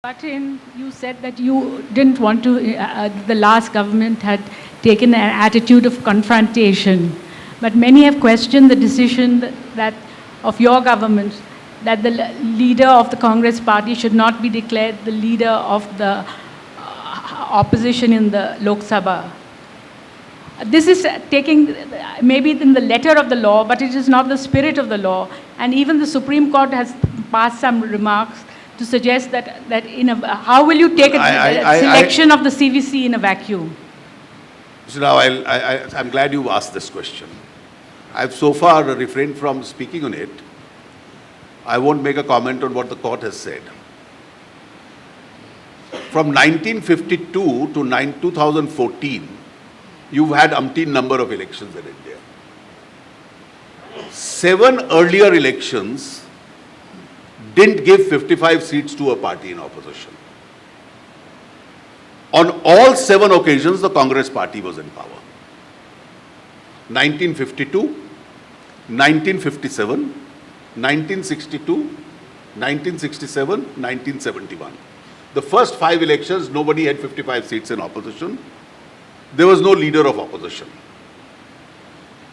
But you said that you didn't want to, the last government had taken an attitude of confrontation. But many have questioned the decision that of your government that the leader of the Congress party should not be declared the leader of the opposition in the Lok Sabha. This is taking, maybe in the letter of the law, but it is not the spirit of the law. And even the Supreme Court has passed some remarks to suggest that how will you take a selection of the CVC in a vacuum? So now I'm glad you asked this question. I've so far refrained from speaking on it. I won't make a comment on what the court has said. From 1952 to 2014, you've had umpteen number of elections in India. 7 earlier elections didn't give 55 seats to a party in opposition. On all 7 occasions, the Congress party was in power. 1952, 1957, 1962, 1967, 1971. The first 5 elections, nobody had 55 seats in opposition. There was no leader of opposition.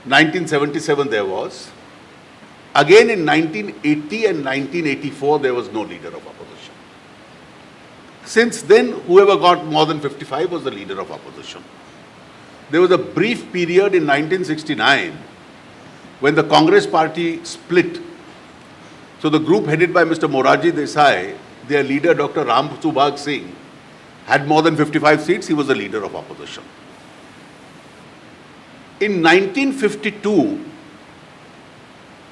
1977 there was. Again in 1980 and 1984 there was no leader of opposition. Since then, whoever got more than 55 was the leader of opposition. There was a brief period in 1969 when the Congress party split. So the group headed by Mr. Morarji Desai, their leader Dr. Ram Subhag Singh, had more than 55 seats. He was the leader of opposition. In 1952,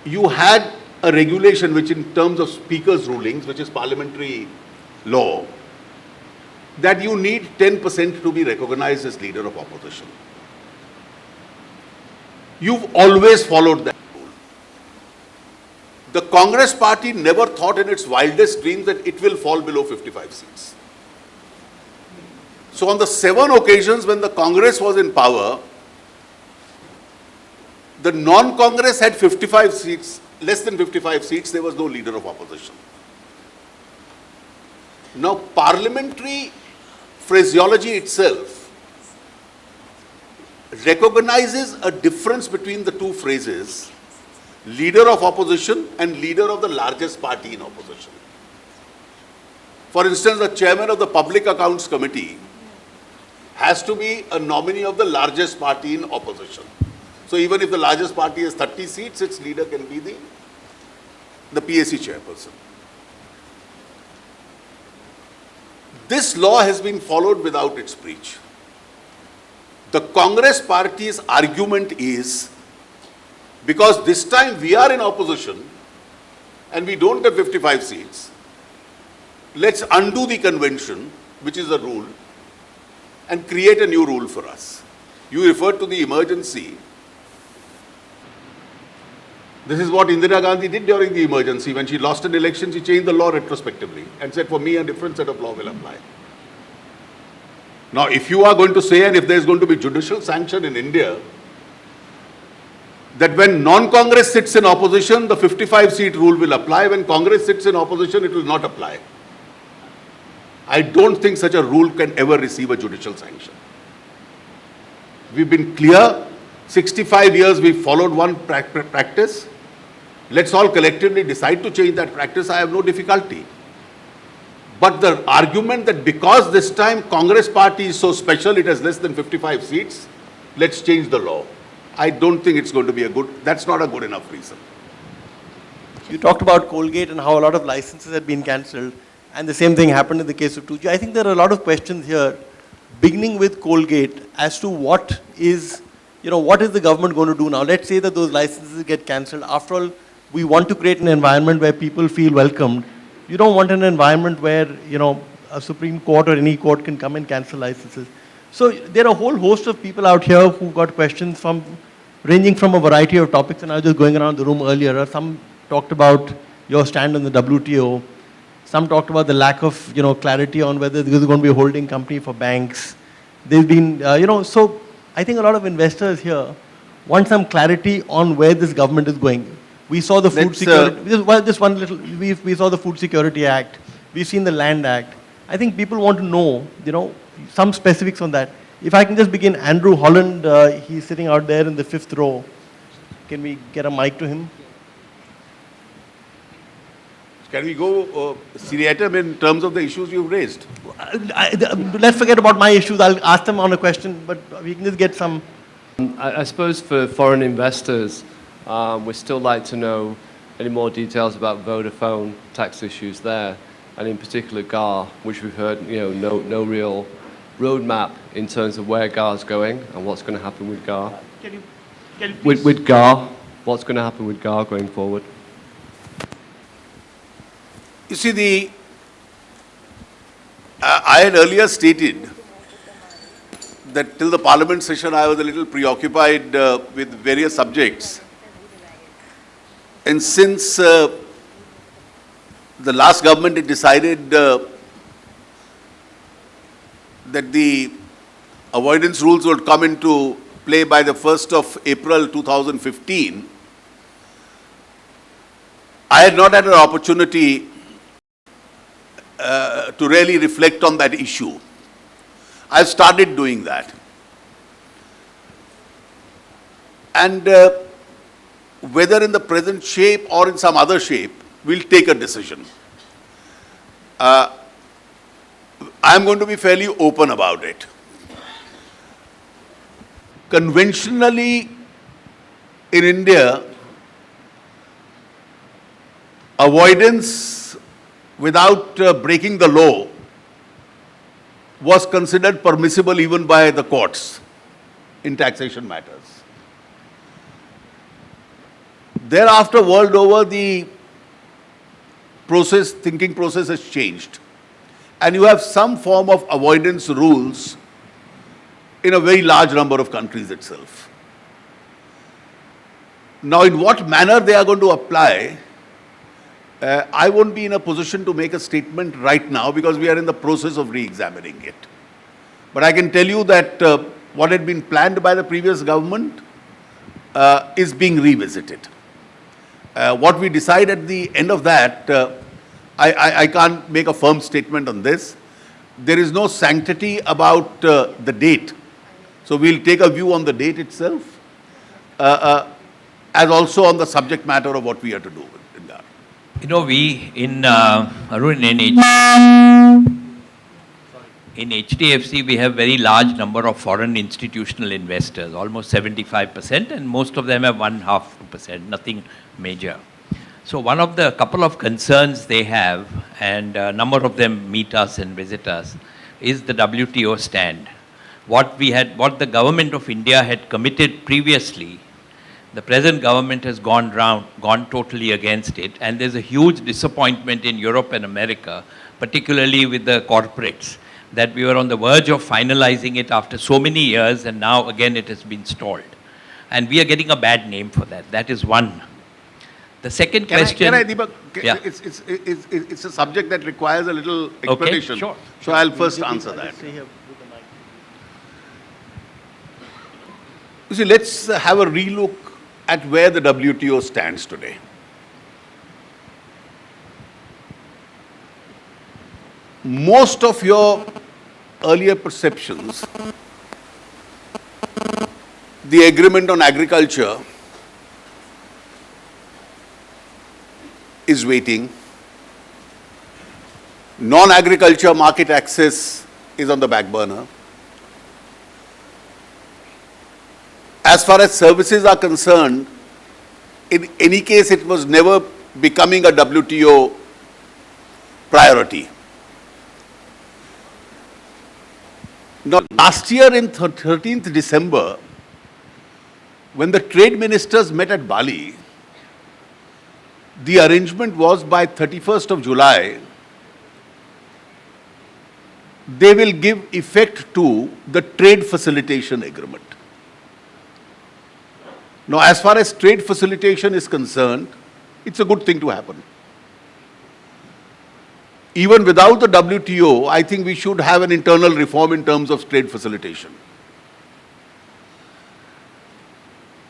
you had a regulation which in terms of speaker's rulings, which is parliamentary law, that you need 10% to be recognized as leader of opposition. You've always followed that rule. The Congress party never thought in its wildest dreams that it will fall below 55 seats. So on the 7 occasions when the Congress was in power, the non-Congress had 55 seats, less than 55 seats, there was no leader of opposition. Now, parliamentary phraseology itself recognizes a difference between the two phrases, leader of opposition and leader of the largest party in opposition. For instance, the chairman of the Public Accounts Committee has to be a nominee of the largest party in opposition. So even if the largest party has 30 seats, its leader can be the PAC chairperson. This law has been followed without its breach. The Congress party's argument is, because this time we are in opposition and we don't have 55 seats, let's undo the convention, which is a rule, and create a new rule for us. You referred to the emergency. This is what Indira Gandhi did during the emergency. When she lost an election, she changed the law retrospectively and said, for me, a different set of law will apply. Now, if you are going to say, and if there is going to be judicial sanction in India, that when non-Congress sits in opposition, the 55-seat rule will apply. When Congress sits in opposition, it will not apply. I don't think such a rule can ever receive a judicial sanction. We've been clear. 65 years we've followed one practice. Let's all collectively decide to change that practice. I have no difficulty. But the argument that because this time Congress party is so special, it has less than 55 seats, let's change the law. I don't think it's going to be that's not a good enough reason. You talked about Colgate and how a lot of licenses had been cancelled, and the same thing happened in the case of 2G. I think there are a lot of questions here, beginning with Colgate, as to what is the government going to do now? Let's say that those licenses get cancelled. After all, we want to create an environment where people feel welcomed. You don't want an environment where, a Supreme Court or any court can come and cancel licenses. So there are a whole host of people out here who got questions ranging from a variety of topics, and I was just going around the room earlier. Some talked about your stand on the WTO. Some talked about the lack of, clarity on whether there is going to be a holding company for banks. There's been, so I think a lot of investors here want some clarity on where this government is going. We saw the food security. We saw the Food Security Act. We've seen the Land Act. I think people want to know, some specifics on that. If I can just begin, Andrew Holland, he's sitting out there in the 5th row. Can we get a mic to him? Can we go seriatim in terms of the issues you've raised? Let's forget about my issues. I'll ask them on a question, but we can just get some. I suppose for foreign investors, we'd still like to know any more details about Vodafone, tax issues there, and in particular GAR, which we've heard, no real roadmap in terms of where GAR's going and what's going to happen with GAR. Can you please? With GAR, what's going to happen with GAR going forward? You see, I had earlier stated that till the parliament session I was a little preoccupied with various subjects. And since the last government had decided that the avoidance rules would come into play by the 1st of April 2015, I had not had an opportunity to really reflect on that issue. I've started doing that. And whether in the present shape or in some other shape, we'll take a decision. I'm going to be fairly open about it. Conventionally, in India, avoidance without breaking the law was considered permissible even by the courts in taxation matters. Thereafter, world over, the thinking process has changed. And you have some form of avoidance rules in a very large number of countries itself. Now, in what manner they are going to apply, I won't be in a position to make a statement right now because we are in the process of re-examining it. But I can tell you that what had been planned by the previous government is being revisited. What we decide at the end of that, I can't make a firm statement on this. There is no sanctity about the date. So we'll take a view on the date itself, as also on the subject matter of what we are to do in that. We in Arun, in HDFC, we have very large number of foreign institutional investors, almost 75%, and most of them have 1.5%, nothing major. So one of the couple of concerns they have, and a number of them meet us and visit us, is the WTO stand. What the government of India had committed previously, the present government has gone totally against it, and there's a huge disappointment in Europe and America, particularly with the corporates, that we were on the verge of finalizing it after so many years, and now again it has been stalled. And we are getting a bad name for that. That is one. The second question... Deepak, yeah. It's a subject that requires a little explanation. Okay, sure. So I'll first answer that. You see, let's have a relook at where the WTO stands today. Most of your earlier perceptions, the agreement on agriculture is waiting. Non-agriculture market access is on the back burner. As far as services are concerned, in any case, it was never becoming a WTO priority. Now, last year in 13th December, when the trade ministers met at Bali, the arrangement was by 31st of July, they will give effect to the trade facilitation agreement. Now, as far as trade facilitation is concerned, it's a good thing to happen. Even without the WTO, I think we should have an internal reform in terms of trade facilitation.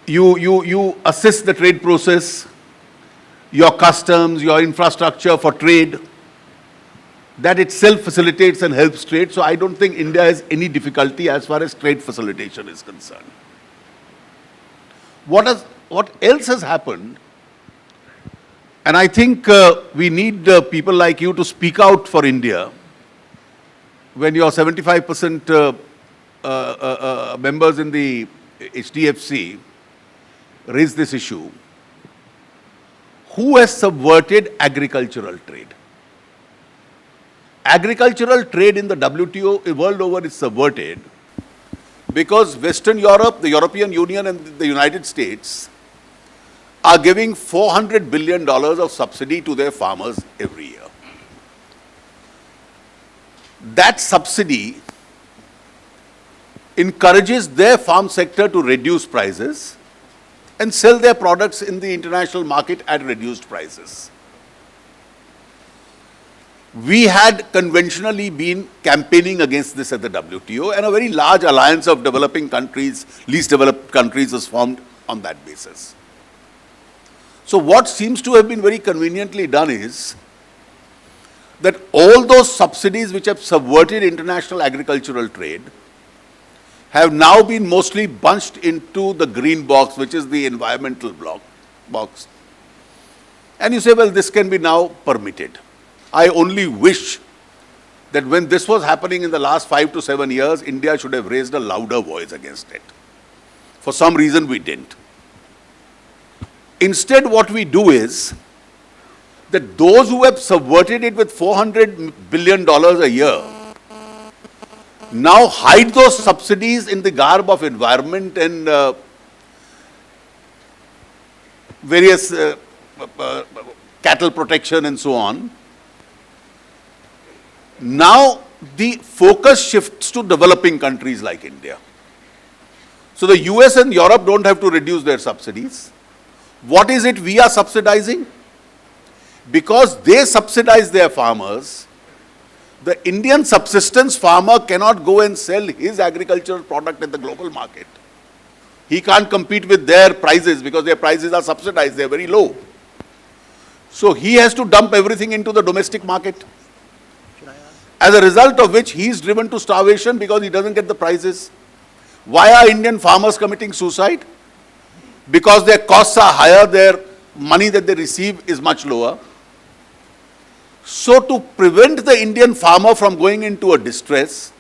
You assess the trade process, your customs, your infrastructure for trade, That itself facilitates and helps trade. So I don't think India has any difficulty as far as trade facilitation is concerned. What else has happened? And I think we need people like you to speak out for India when your 75% members in the HDFC raise this issue. Who has subverted agricultural trade? Agricultural trade in the WTO world over is subverted because Western Europe, the European Union and the United States are giving $400 billion of subsidy to their farmers every year. That subsidy encourages their farm sector to reduce prices and sell their products in the international market at reduced prices. We had conventionally been campaigning against this at the WTO, and a very large alliance of developing countries, least developed countries, was formed on that basis. So what seems to have been very conveniently done is that all those subsidies which have subverted international agricultural trade have now been mostly bunched into the green box, which is the environmental box. And you say, well, this can be now permitted. I only wish that when this was happening in the last 5 to 7 years, India should have raised a louder voice against it. For some reason, we didn't. Instead, what we do is that those who have subverted it with $400 billion a year now hide those subsidies in the garb of environment and various cattle protection and so on. Now the focus shifts to developing countries like India. So the US and Europe don't have to reduce their subsidies. What is it we are subsidizing? Because they subsidize their farmers, the Indian subsistence farmer cannot go and sell his agricultural product in the global market. He can't compete with their prices because their prices are subsidized, they're very low. So he has to dump everything into the domestic market. As a result of which he is driven to starvation because he doesn't get the prices. Why are Indian farmers committing suicide? Because their costs are higher, their money that they receive is much lower. So to prevent the Indian farmer from going into a distress,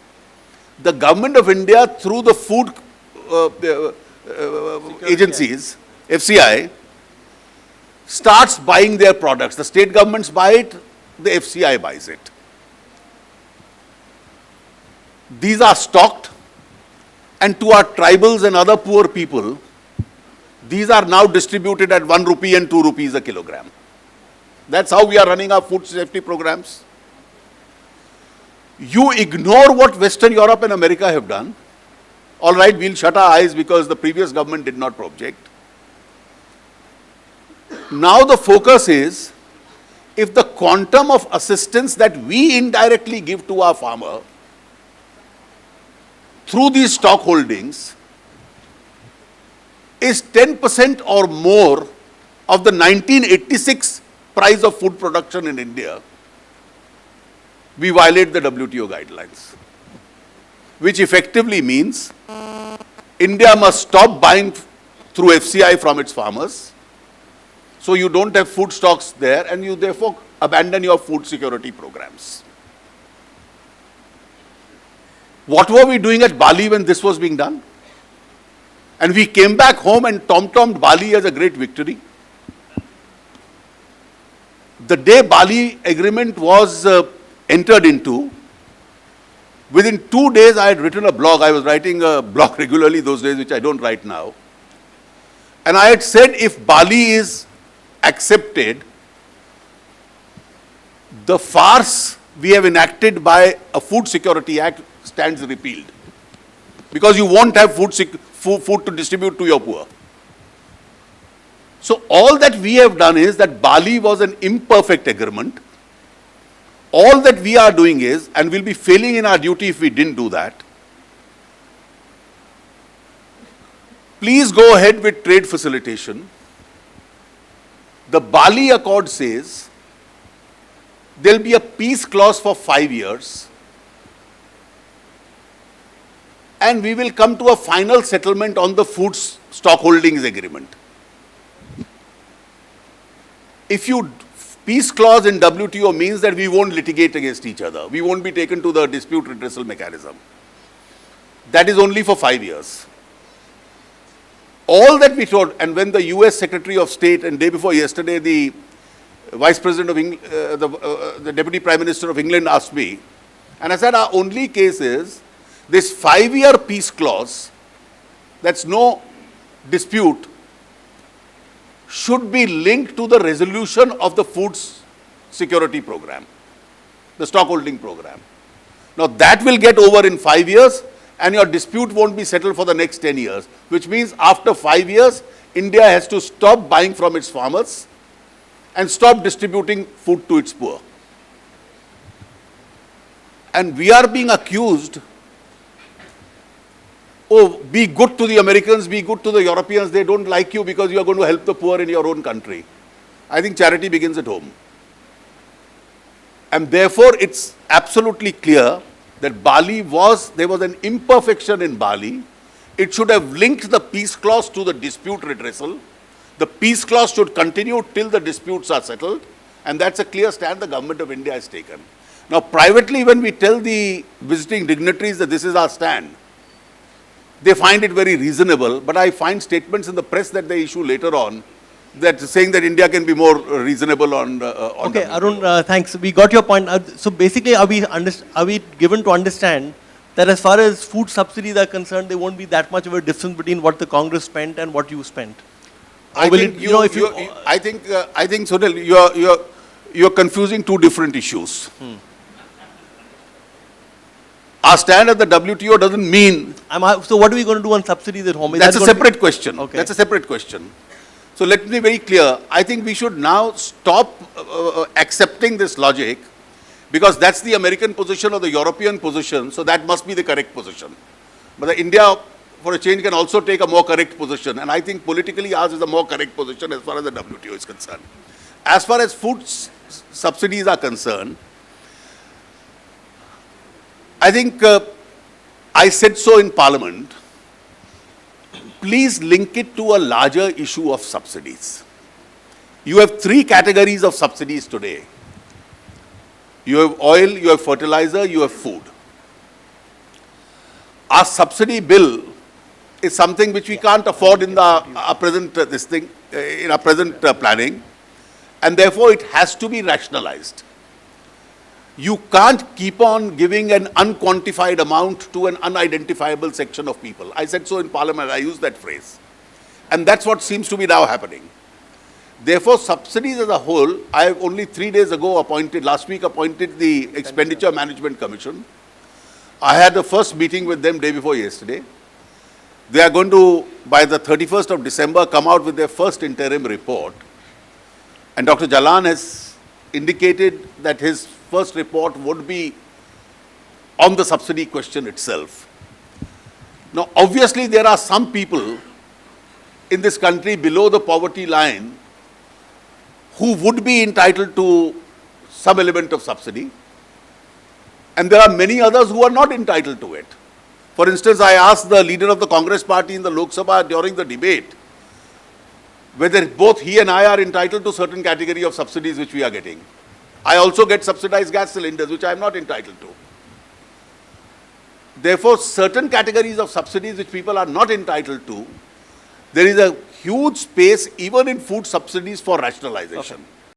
the government of India through the food agencies, FCI, starts buying their products. The state governments buy it, the FCI buys it. These are stocked, and to our tribals and other poor people, these are now distributed at 1 rupee and 2 rupees a kilogram. That's how we are running our food safety programs. You ignore what Western Europe and America have done. All right, we'll shut our eyes because the previous government did not project. Now the focus is, if the quantum of assistance that we indirectly give to our farmer through these stock holdings is 10% or more of the 1986 price of food production in India, we violate the WTO guidelines, which effectively means India must stop buying through FCI from its farmers, so you don't have food stocks there and you therefore abandon your food security programs. What were we doing at Bali when this was being done? And we came back home and tom-tommed Bali as a great victory. The day Bali agreement was entered into, within 2 days I had written a blog. I was writing a blog regularly those days, which I don't write now. And I had said, if Bali is accepted, the farce we have enacted by a Food Security Act stands repealed. Because you won't have food to distribute to your poor. So all that we have done is that Bali was an imperfect agreement. All that we are doing is, and we'll be failing in our duty if we didn't do that, please go ahead with trade facilitation. The Bali Accord says there'll be a peace clause for 5 years, and we will come to a final settlement on the food stock holdings agreement. If you peace clause in WTO means that we won't litigate against each other. We won't be taken to the dispute redressal mechanism. That is only for 5 years. All that we told, and when the US Secretary of State and day before yesterday, the Vice President of England, the Deputy Prime Minister of England asked me, and I said our only case is this 5-year peace clause, that's no dispute, should be linked to the resolution of the food security program, the stockholding program. Now that will get over in 5 years, and your dispute won't be settled for the next 10 years, which means after 5 years, India has to stop buying from its farmers and stop distributing food to its poor. And we are being accused, oh, be good to the Americans, be good to the Europeans, they don't like you because you are going to help the poor in your own country. I think charity begins at home. And therefore, it's absolutely clear that there was an imperfection in Bali. It should have linked the peace clause to the dispute redressal. The peace clause should continue till the disputes are settled. And that's a clear stand the government of India has taken. Now, privately, when we tell the visiting dignitaries that this is our stand, they find it very reasonable, but I find statements in the press that they issue later on that saying that India can be more reasonable on okay, WTO. Arun, thanks. We got your point. So basically, are we given to understand that as far as food subsidies are concerned, there won't be that much of a difference between what the Congress spent and what you spent? I think, I think, Sunil, you're confusing two different issues. Our stand at the WTO doesn't mean... So what are we going to do on subsidies at home? That's a separate question. Okay. That's a separate question. So let me be very clear. I think we should now stop accepting this logic, because that's the American position or the European position, so that must be the correct position. But India, for a change, can also take a more correct position, and I think politically ours is a more correct position as far as the WTO is concerned. As far as food subsidies are concerned, I think I said so in Parliament, please link it to a larger issue of subsidies. You have 3 categories of subsidies today. You have oil, you have fertilizer, you have food. Our subsidy bill is something which we can't afford in our present planning, and therefore it has to be rationalized. You can't keep on giving an unquantified amount to an unidentifiable section of people. I said so in Parliament, I used that phrase. And that's what seems to be now happening. Therefore, subsidies as a whole, I have only 3 days ago last week appointed the Expenditure Management Commission. I had the first meeting with them day before yesterday. They are going to, by the 31st of December, come out with their first interim report. And Dr. Jalan has indicated that his first report would be on the subsidy question itself. Now, obviously, there are some people in this country below the poverty line who would be entitled to some element of subsidy, and there are many others who are not entitled to it. For instance, I asked the leader of the Congress party in the Lok Sabha during the debate whether both he and I are entitled to certain category of subsidies which we are getting. I also get subsidized gas cylinders, which I am not entitled to. Therefore, certain categories of subsidies which people are not entitled to, there is a huge space even in food subsidies for rationalization. Okay.